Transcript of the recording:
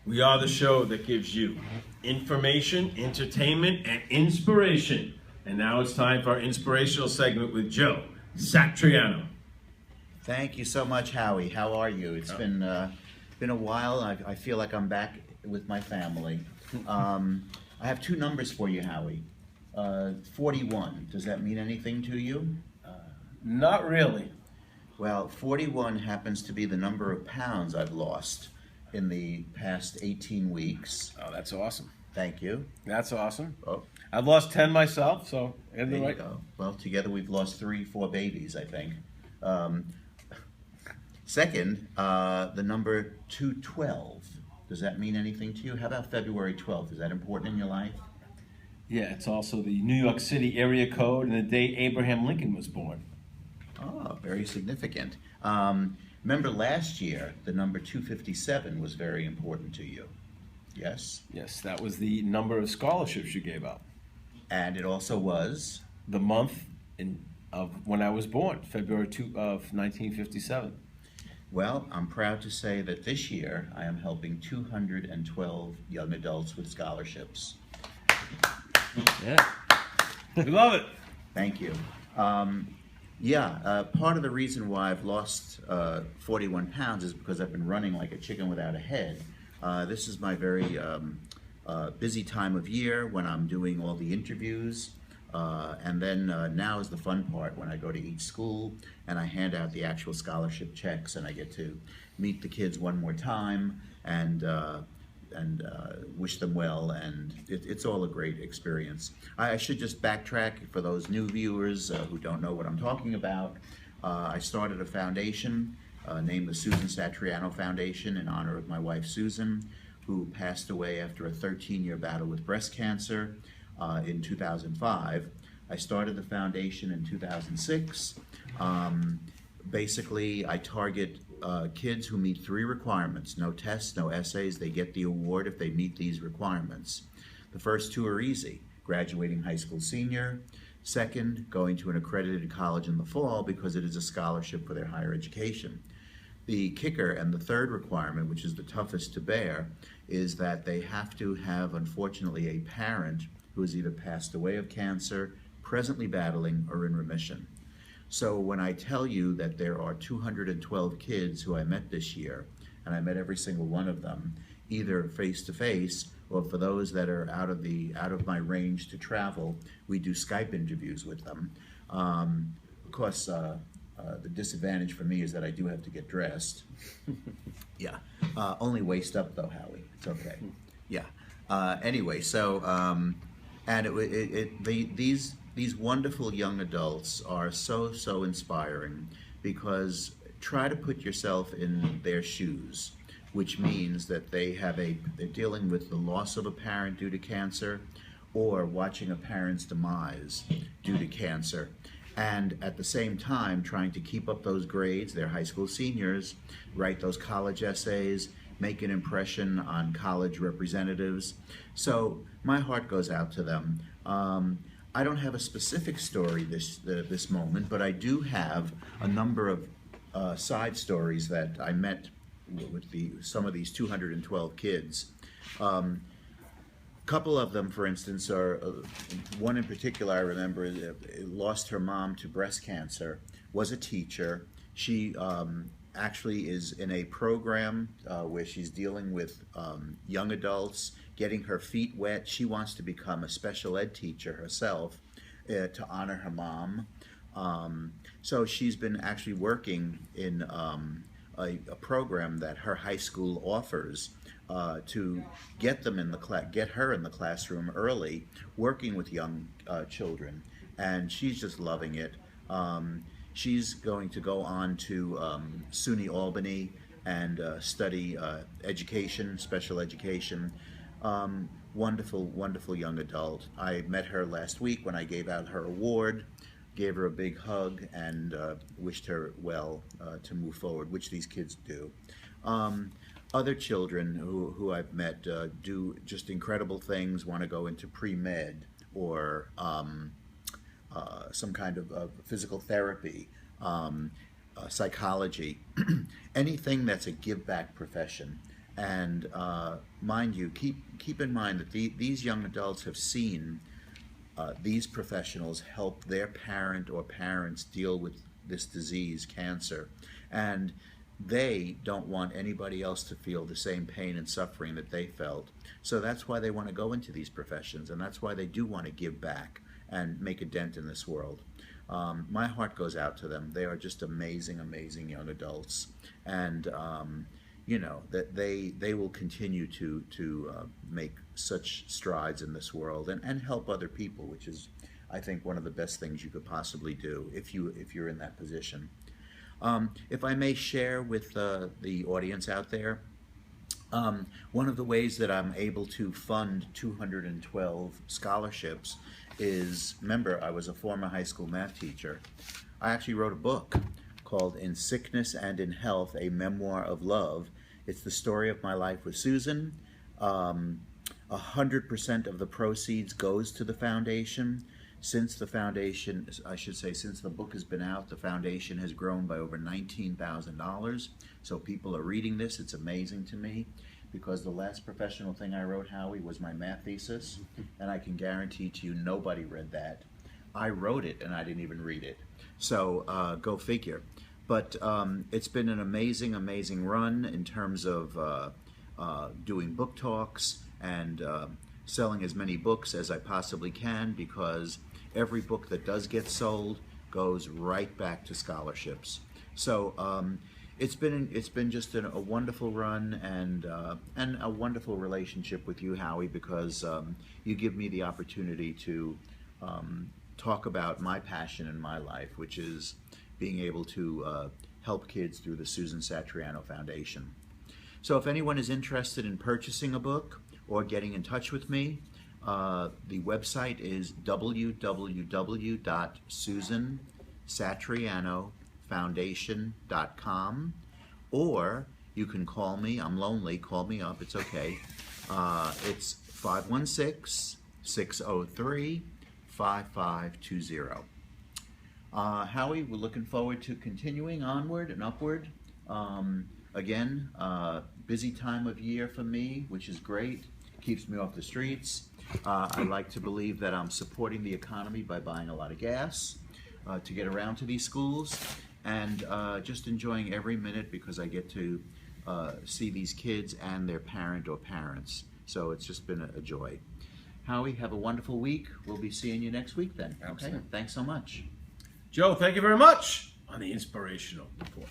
We are the show that gives you information, entertainment, and inspiration. And now it's time for our inspirational segment with Joe Satriano. Thank you so much, Howie. How are you? It's been a while. I feel like I'm back with my family. I have two numbers for you, Howie. 41. Does that mean anything to you? Not really. Well, 41 happens to be the number of pounds I've lost in the past 18 weeks. Oh, that's awesome. Thank you. That's awesome. Oh, I've lost 10 myself, so in the there you right. go. Well, together we've lost 3-4 babies, I think. Second, the number 212. Does that mean anything to you? How about February 12th? Is that important in your life? Yeah, it's also the New York City area code and the day Abraham Lincoln was born. Oh, very significant. Remember last year, the number 257 was very important to you. Yes? Yes, that was the number of scholarships you gave out. And it also was? The month of when I was born, February 2 of 1957. Well, I'm proud to say that this year I am helping 212 young adults with scholarships. Yeah. We love it. Thank you. Part of the reason why I've lost 41 pounds is because I've been running like a chicken without a head. This is my very busy time of year when I'm doing all the interviews. And then now is the fun part when I go to each school and I hand out the actual scholarship checks and I get to meet the kids one more time and wish them well, and it's all a great experience. I should just backtrack for those new viewers who don't know what I'm talking about. I started a foundation named the Susan Satriano Foundation in honor of my wife Susan, who passed away after a 13-year battle with breast cancer in 2005. I started the foundation in 2006. Basically, I target kids who meet 3 requirements: no tests, no essays. They get the award if they meet these requirements. The first 2 are easy: graduating high school senior. Second, going to an accredited college in the fall because it is a scholarship for their higher education. The kicker and the third requirement, which is the toughest to bear, is that they have to have, unfortunately, a parent who has either passed away of cancer, presently battling, or in remission. So when I tell you that there are 212 kids who I met this year, and I met every single one of them, either face-to-face, or for those that are out of my range to travel, we do Skype interviews with them. Of course, the disadvantage for me is that I do have to get dressed. Yeah, only waist up though, Howie. It's okay. Yeah. Anyway, so these wonderful young adults are so inspiring, because try to put yourself in their shoes, which means that they're dealing with the loss of a parent due to cancer, or watching a parent's demise due to cancer, and at the same time trying to keep up those grades. They're high school seniors, write those college essays, make an impression on college representatives. So my heart goes out to them. I don't have a specific story this moment, but I do have a number of side stories that I met with some of these 212 kids. Couple of them, for instance, are one in particular I remember lost her mom to breast cancer, was a teacher. She actually is in a program where she's dealing with young adults, getting her feet wet. She wants to become a special ed teacher herself to honor her mom. So she's been actually working in a program that her high school offers to get her in the classroom early, working with young children, and she's just loving it. She's going to go on to SUNY Albany and study education, special education. Wonderful young adult. I met her last week when I gave out her award, gave her a big hug, and wished her well to move forward, which these kids do. Other children who I've met do just incredible things, want to go into pre-med or some kind of physical therapy, psychology, anything that's a give-back profession. And mind you, keep in mind that these young adults have seen these professionals help their parent or parents deal with this disease, cancer, and they don't want anybody else to feel the same pain and suffering that they felt. So that's why they want to go into these professions, and that's why they do want to give back and make a dent in this world. My heart goes out to them. They are just amazing, amazing young adults, and you know that they will continue to make such strides in this world and help other people, which is, I think, one of the best things you could possibly do if you're in that position. If I may share with the audience out there, one of the ways that I'm able to fund 212 scholarships is, remember, I was a former high school math teacher. I actually wrote a book called In Sickness and in Health, A Memoir of Love. It's the story of my life with Susan. 100% of the proceeds goes to the foundation. Since the foundation, I should say, since the book has been out, the foundation has grown by over $19,000. So people are reading this. It's amazing to me, because the last professional thing I wrote, Howie, was my math thesis, and I can guarantee to you nobody read that. I wrote it and I didn't even read it. So go figure. But it's been an amazing, amazing run in terms of doing book talks and selling as many books as I possibly can, because every book that does get sold goes right back to scholarships. So it's been just a wonderful run and a wonderful relationship with you, Howie, because you give me the opportunity to talk about my passion in my life, which is being able to help kids through the Susan Satriano Foundation. So if anyone is interested in purchasing a book or getting in touch with me, the website is www.susansatrianofoundation.com, or you can call me. I'm lonely. Call me up. It's okay. It's 516-603-5520. Howie, we're looking forward to continuing onward and upward. Again, busy time of year for me, which is great. Keeps me off the streets. I like to believe that I'm supporting the economy by buying a lot of gas to get around to these schools, and just enjoying every minute because I get to see these kids and their parent or parents. So it's just been a joy. Howie, have a wonderful week. We'll be seeing you next week then. Okay, thanks so much. Joe, thank you very much on the Inspirational Report.